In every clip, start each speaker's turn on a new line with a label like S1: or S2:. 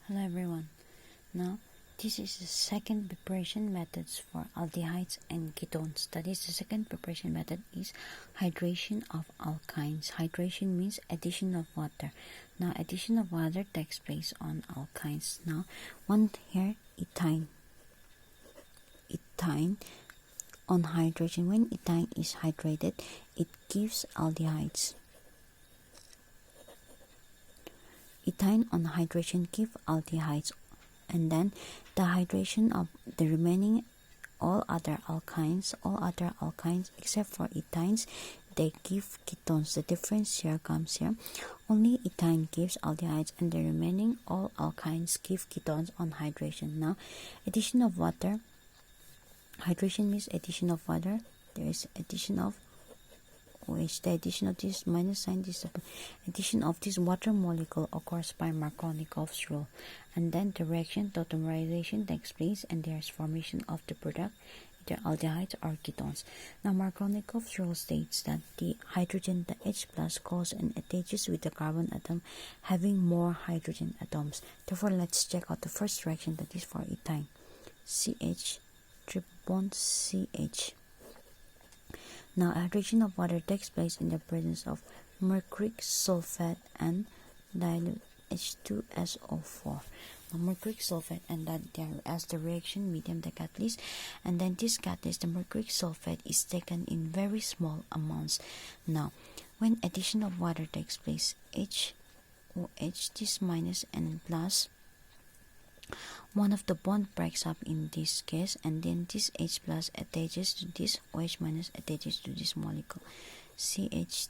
S1: Hello everyone. Now, this is the second preparation methods for aldehydes and ketones. That is, the second preparation method is hydration of alkynes. Hydration means addition of water. Now, addition of water takes place on alkynes. Now, one here, ethyne. Ethyne on hydration. When ethyne is hydrated, it gives aldehydes. Ethyne on hydration give aldehydes, and then the hydration of the remaining all other alkynes except for ethynes, they give ketones. The difference here comes here. Only ethyne gives aldehydes and the remaining all alkynes give ketones on hydration. Now, addition of water. Hydration means addition of water. There is addition of OH. The addition of this minus sign, this addition of this water molecule occurs by Markovnikov's rule, and then the reaction tautomerization takes place, and there is formation of the product, either aldehydes or ketones. Now, Markovnikov's rule states that the hydrogen, the H plus, goes and attaches with the carbon atom having more hydrogen atoms. Therefore, let's check out the first reaction, that is for ethyne. CH, triple bond CH. Now, hydration of water takes place in the presence of mercuric sulfate and dilute H2SO4. Now, mercuric sulfate and that there as the reaction medium, the catalyst, and then this catalyst, the mercuric sulfate, is taken in very small amounts. Now, when addition of water takes place, HOH, this minus and plus, one of the bond breaks up in this case, and then this H plus attaches to this, OH minus attaches to this molecule. CH2,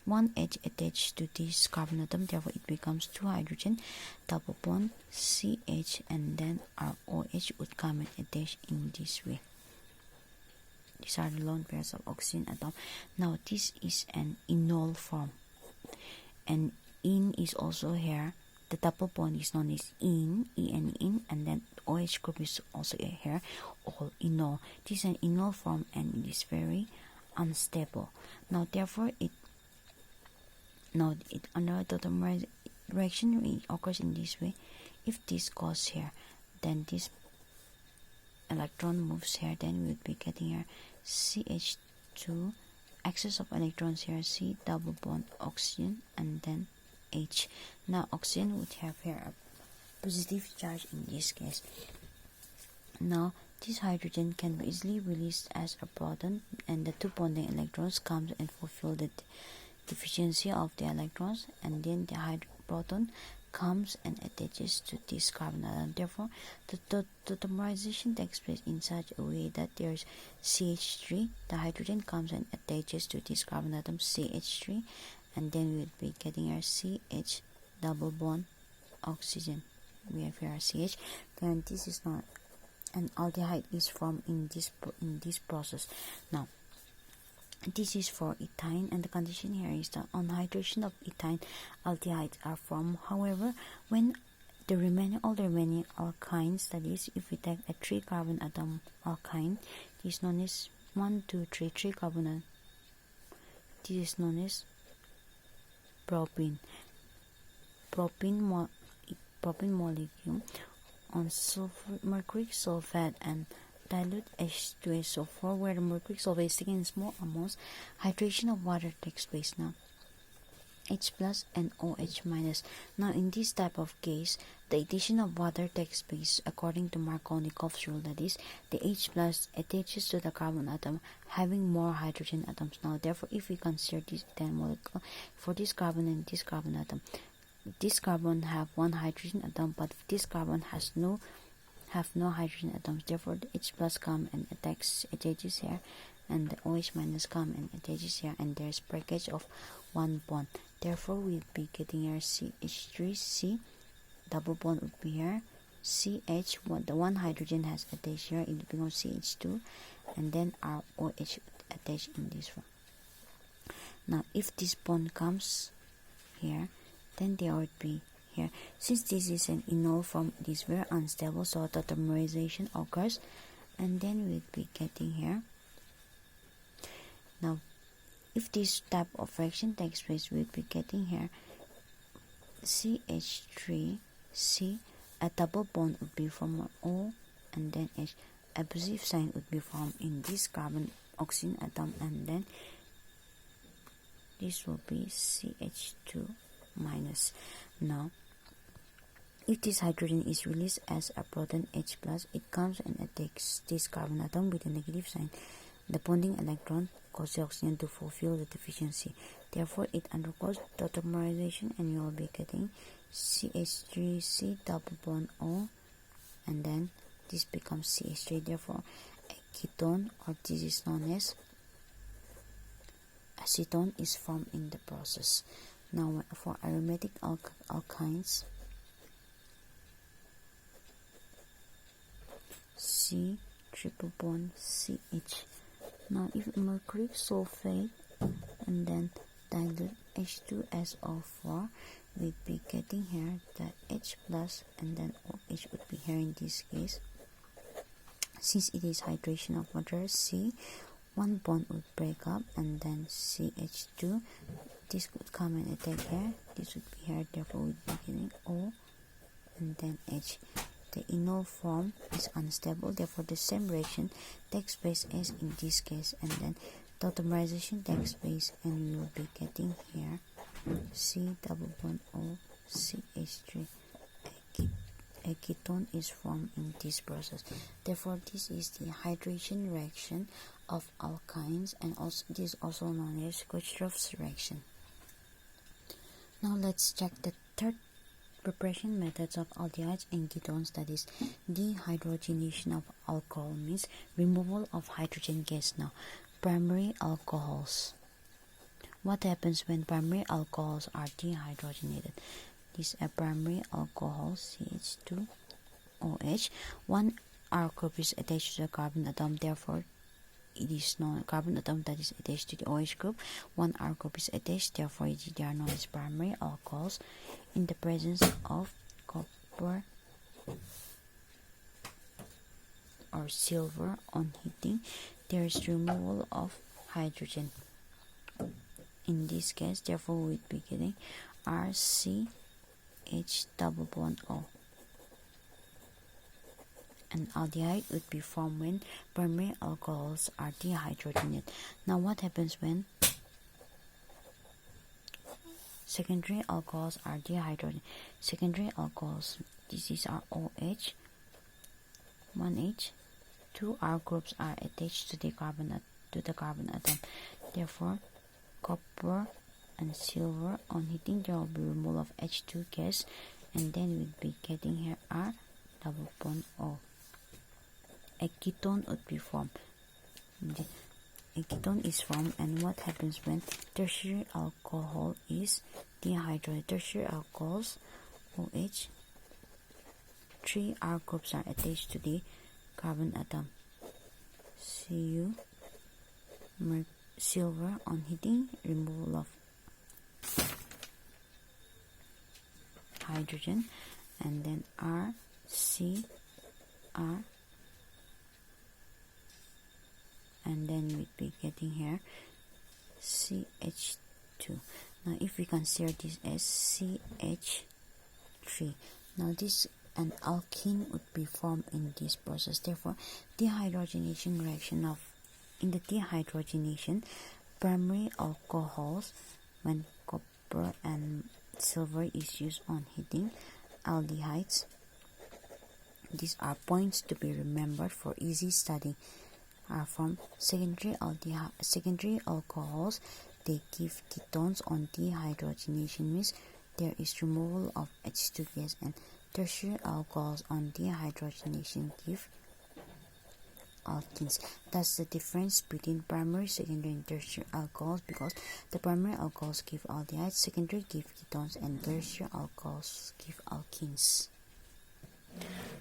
S1: one H attached to this carbon atom, therefore it becomes 2 hydrogen, double bond CH, and then our OH would come and attach in this way. These are the lone pairs of oxygen atom. Now, this is an enol form, and in is also here. The double bond is known as in, and then OH group is also here, all enol. This is an enol form, and it is very unstable. Now, therefore, under the reaction occurs in this way. If this goes here, then this electron moves here, then we would be getting here CH2, excess of electrons here, C double bond oxygen, and then H. Now, oxygen would have here a positive charge in this case. Now, this hydrogen can be easily released as a proton, and the 2 bonding electrons comes and fulfill the deficiency of the electrons, and then the proton comes and attaches to this carbon atom. Therefore, the tautomerization takes place in such a way that there is CH3, the hydrogen comes and attaches to this carbon atom CH3, and then we would be getting our CH double bond oxygen. We have here our CH. Then this is not an aldehyde is formed in this process. Now, this is for ethyne, and the condition here is that on hydration of ethyne, aldehydes are formed. However, when all the remaining alkynes, that is, if we take a 3 carbon atom alkyne, this is known as 1, 2, 3 carbon atom. This is known as propene molecule on mercuric sulfate and dilute H2SO4, where the mercuric sulfate is taken in small amounts. Hydration of water takes place. Now, H plus and OH minus. Now, in this type of case, the addition of water takes place according to Markovnikov's rule, that is, the H plus attaches to the carbon atom having more hydrogen atoms. Now, therefore, if we consider this ethane molecule for this carbon and this carbon atom, this carbon have 1 hydrogen atom, but this carbon have no hydrogen atoms. Therefore, the H plus come and attaches here, and the OH minus come and attaches here, and there is breakage of 1 bond. Therefore, we'll be getting here CH3C, double bond would be here, CH, the 1 hydrogen has attached here, it becomes CH2, and then our OH attached in this one. Now, if this bond comes here, then there would be here. Since this is an enol form, it is very unstable, so tautomerization occurs, and then we'll be getting here. Now, if this type of reaction takes place, we'll be getting here CH3, C, a double bond would be formed O and then H. A positive sign would be formed in this carbon oxygen atom, and then this will be CH2 minus. Now, if this hydrogen is released as a proton H+, it comes and attacks this carbon atom with a negative sign. The bonding electron causes the oxygen to fulfill the deficiency. Therefore, it undergoes tautomerization, and you will be getting CH3C double bond O, and then this becomes CH3. Therefore, a ketone, or this is known as acetone, is formed in the process. Now, for aromatic alkynes, C triple bond CH. Now, if mercury sulfate and then dilute H2SO4, we'd be getting here the H plus and then OH would be here in this case. Since it is hydration of water, C, one bond would break up and then CH2, this would come and attack here, this would be here, therefore we'd be getting O and then H. The enol form is unstable, therefore the same reaction takes place as in this case, and then tautomerization takes place, and we will be getting here C double bond O CH3. A ketone is formed in this process. Therefore, this is the hydration reaction of alkynes, and also this is also known as Kirchhoff's reaction. Now let's check the third preparation methods of aldehydes and ketones, that is dehydrogenation of alcohol, means removal of hydrogen gas. Now, primary alcohols. What happens when primary alcohols are dehydrogenated? This is a primary alcohol, CH2OH. One R group is attached to the carbon atom, therefore it is known carbon atom that is attached to the OH group. One R group is attached, therefore they are known as primary alcohols. In the presence of copper or silver on heating, there is removal of hydrogen. In this case, therefore we'd be getting RCH double bond O. An aldehyde would be formed when primary alcohols are dehydrogenated. Now, what happens when secondary alcohols are dehydrogenated? Secondary alcohols, this is our OH, 1H, two R groups are attached to the carbon atom. Therefore, copper and silver on heating, there will be removal of H2 gas, and then we'd be getting here R double bond O. A ketone would be formed. A ketone is formed, and what happens when tertiary alcohol is dehydrated? Tertiary alcohols, OH, three R groups are attached to the carbon atom. Cu, silver on heating, removal of hydrogen, and then R, C, R, and then we'd be getting here CH2. Now, if we consider this as CH3, now this an alkene would be formed in this process. Therefore, dehydrogenation reaction of in the dehydrogenation, primary alcohols, when copper and silver is used on heating, aldehydes. These are points to be remembered for easy study. Are from secondary alcohols. They give ketones on dehydrogenation, means there is removal of H2 gas, and tertiary alcohols on dehydrogenation give alkenes. That's the difference between primary, secondary, and tertiary alcohols, because the primary alcohols give aldehydes, secondary give ketones, and tertiary alcohols give alkenes.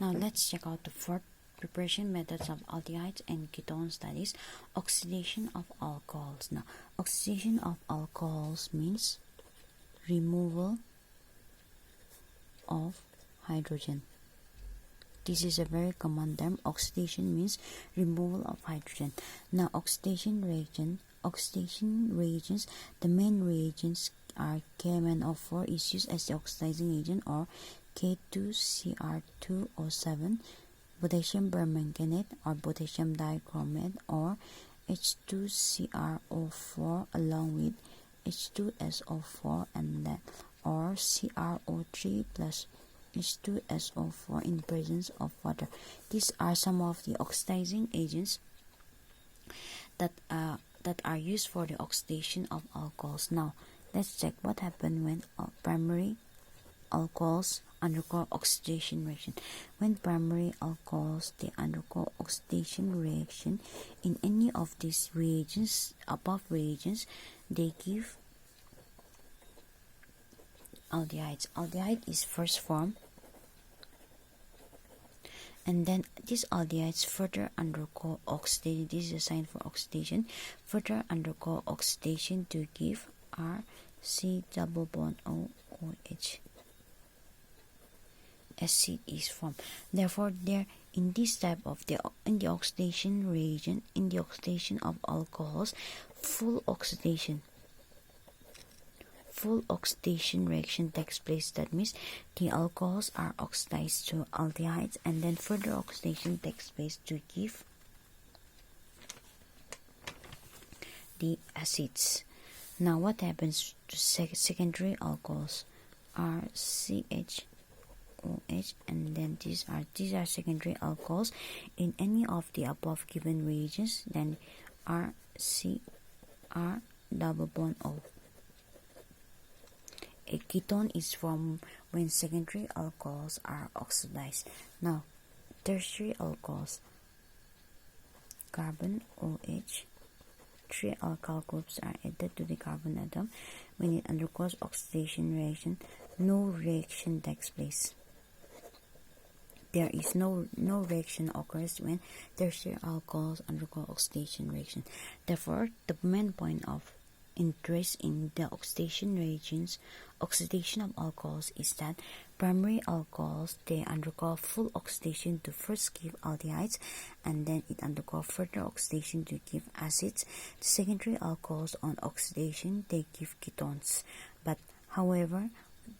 S1: Now let's check out the fourth preparation methods of aldehydes and ketones, that is oxidation of alcohols. Now, oxidation of alcohols means removal of hydrogen. This is a very common term. Oxidation means removal of hydrogen. Now, oxidation reagents, the main reagents are KMnO4 is used as the oxidizing agent, or K2Cr2O7, potassium permanganate or potassium dichromate, or H2CrO4 along with H2SO4 and then or CrO3 plus H2SO4 in presence of water. These are some of the oxidizing agents that are used for the oxidation of alcohols. Now let's check what happens when primary alcohols undergo oxidation reaction. When primary alcohols they undergo oxidation reaction in any of these reagents, above reagents, they give aldehydes. Aldehyde is first formed, and then these aldehydes further undergo oxidation. This is a sign for oxidation. Further undergo oxidation to give RC double bond OH. Acid is formed. Therefore, there in this type of the oxidation reagent, in the oxidation of alcohols, full oxidation reaction takes place. That means the alcohols are oxidized to aldehydes, and then further oxidation takes place to give the acids. Now what happens to secondary alcohols? RCH OH, and then these are secondary alcohols in any of the above given reagents. Then RCR double bond O. A ketone is formed when secondary alcohols are oxidized. Now tertiary alcohols, carbon OH, 3 alkyl groups are added to the carbon atom. When it undergoes oxidation reaction, no reaction takes place. There is no reaction occurs when tertiary alcohols undergo oxidation reaction. Therefore, the main point of interest in the oxidation of alcohols is that primary alcohols they undergo full oxidation to first give aldehydes, and then it undergo further oxidation to give acids. The secondary alcohols on oxidation they give ketones, but however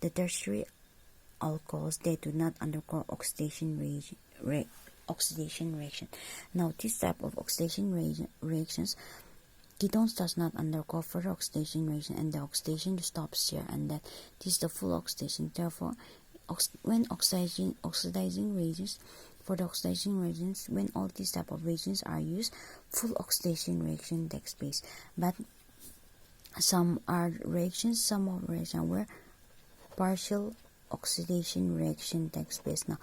S1: the tertiary alcohols they do not undergo oxidation reaction. Now this type of oxidation reactions, ketones does not undergo further oxidation reaction, and the oxidation stops here, and that this is the full oxidation. Therefore, when oxidizing reagents, for the oxidation reagents, when all these type of reagents are used, full oxidation reaction takes place. But some of reactions where partial oxidation reaction takes place. Now,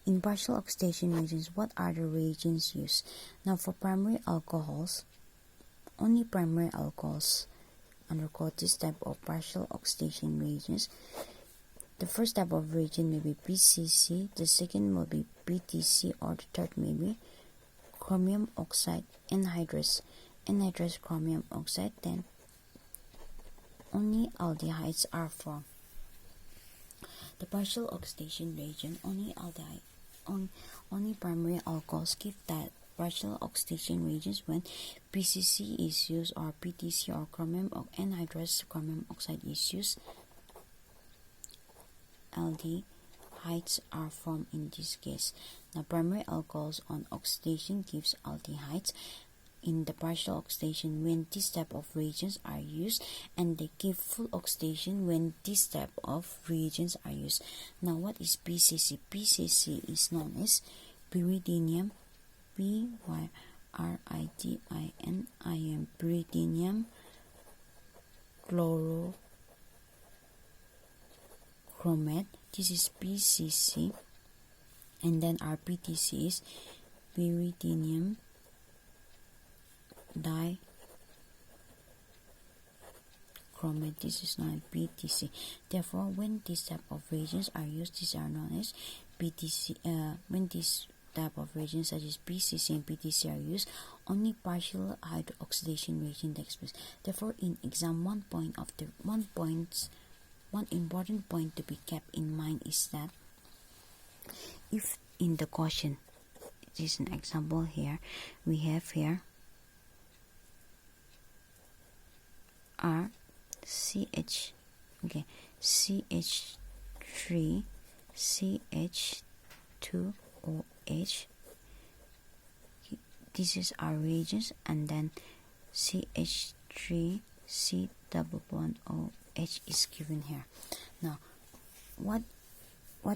S1: in partial oxidation reagents, what are the reagents used? Now, for primary alcohols, only primary alcohols undergo this type of partial oxidation reagents. The first type of reagent may be PCC, the second will be PTC, or the third may be chromium oxide, anhydrous chromium oxide. Then only aldehydes are formed. The partial oxidation reagent, only primary alcohols give that partial oxidation reagents when PCC is used, or PTC, or anhydrous chromium oxide is used. Aldehydes are formed in this case. Now primary alcohols on oxidation gives aldehydes in the partial oxidation when this type of reagents are used, and they give full oxidation when this type of reagents are used. Now what is PCC? PCC is known as pyridinium, pyridinium, pyridinium chlorochromate. This is PCC, and then our PTC is pyridinium dichromate. This is known as PTC. Therefore, when this type of reagents are used, these are known as PTC. When this type of reagents such as PCC and PTC are used, only partial hydroxidation reaction takes place. Therefore, in exam, one important point to be kept in mind is that if in the question, it is an example here, we have here RCH Okay, CH3 CH2OH. This is our reagents, and then CH3 C double bond OH is given here. Now, what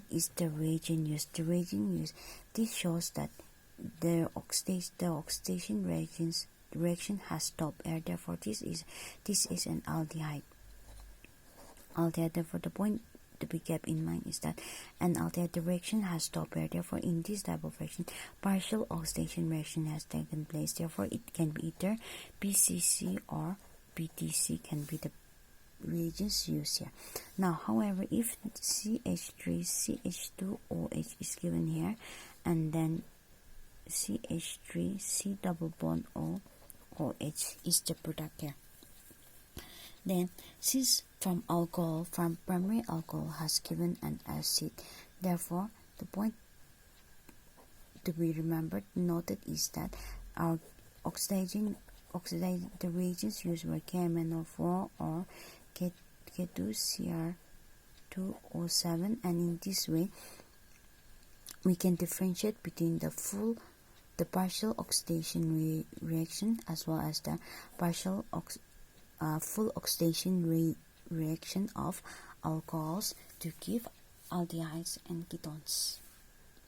S1: is the reagent used? The reagent used, this shows that the oxidation reaction has stopped air. Therefore, this is an aldehyde. Therefore, the point to be kept in mind is that an aldehyde reaction has stopped air. Therefore, in this type of reaction, partial oxidation reaction has taken place. Therefore, it can be either PCC or PTC can be the reagents used here. Now, however, if CH3 CH2OH is given here, and then CH3 C double bond OH is the product here, then since from primary alcohol has given an acid, therefore the point to be remembered, noted, is that our oxidizing the reagents used were KMnO4 or K2Cr2O7, and in this way we can differentiate between the partial oxidation reaction as well as the full oxidation reaction of alcohols to give aldehydes and ketones.